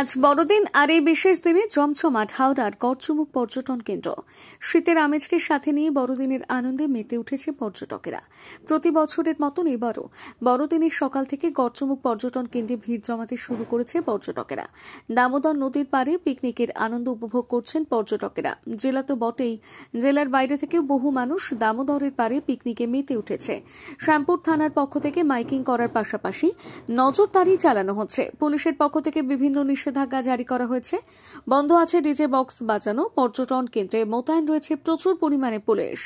আজ বড়দিন আর এই বিশেষ দিনে জমজমাট হাওড়ার গড়চুমুক পর্যটন কেন্দ্র। শীতের আমেজকে সাথে নিয়ে বড়দিনের আনন্দে মেতে উঠেছে পর্যটকেরা। প্রতি বছরের মতন এবারও বড়দিনের সকাল থেকে গড়চুমুক পর্যটন কেন্দ্রে ভিড় জমাতে শুরু করেছে পর্যটকেরা। দামোদর নদীর পাড়ে পিকনিকের আনন্দ উপভোগ করছেন পর্যটকেরা। জেলা তো বটেই, জেলার বাইরে থেকেও বহু মানুষ দামোদরের পাড়ে পিকনিকে মেতে উঠেছে। শ্যামপুর থানার পক্ষ থেকে মাইকিং করার পাশাপাশি নজরদারি চালানো হচ্ছে। পুলিশের পক্ষ থেকে বিভিন্ন নিষেধাজ্ঞা জারি করা হয়েছে। বন্ধ আছে ডিজে বক্স বাজানো। পর্যটন কেন্দ্রে মোতায়েন রয়েছে প্রচুর পরিমাণে পুলিশ।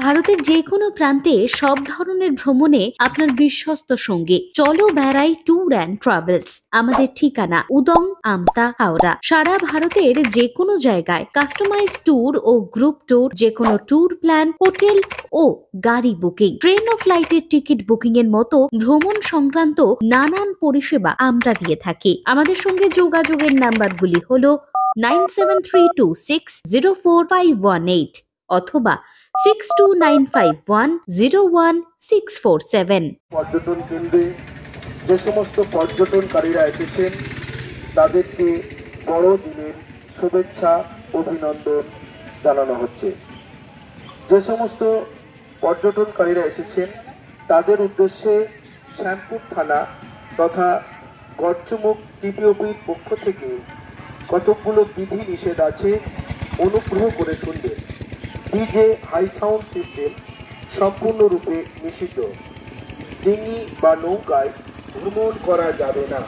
ভারতের যে কোনো প্রান্তে সব ধরনের ভ্রমণে আপনার বিশ্বস্ত সঙ্গী চলো বেড়াই ট্যুর অ্যান্ড ট্রাভেলস। আমাদের ঠিকানা উদং, আমতা, হাওড়া। সারা ভারতের যে কোনো জায়গায় কাস্টমাইজ ট্যুর ও গ্রুপ ট্যুর, যে কোনো ট্যুর প্ল্যান, হোটেল ও গাড়ি বুকিং, ট্রেন ও ফ্লাইটের টিকিট বুকিং এর মতো ভ্রমণ সংক্রান্ত নানান পরিষেবা আমরা দিয়ে থাকি। আমাদের সঙ্গে যোগাযোগের নাম্বারগুলি হলো 9732604518 অথবা 6295101647। পর্যটন কেন্দ্রে যে সমস্ত পর্যটনকারীরা এসেছেন তাদেরকে বড়দিনের শুভেচ্ছা অভিনন্দন জানানো হচ্ছে। যে সমস্ত পর্যটনকারীরা এসেছেন তাদের উদ্দেশ্যে শ্যামপুর থানা তথা গড়চুমুক টিপিওপির পক্ষ থেকে কতকগুলো বিধি নিষেধ আছে, অনুগ্রহ করে শুনবেন। ডিজে হাই সাউন্ড সিস্টেম সম্পূর্ণরূপে নিষিদ্ধ। ডিঙি বা নৌকায় ভ্রমণ করা যাবে না।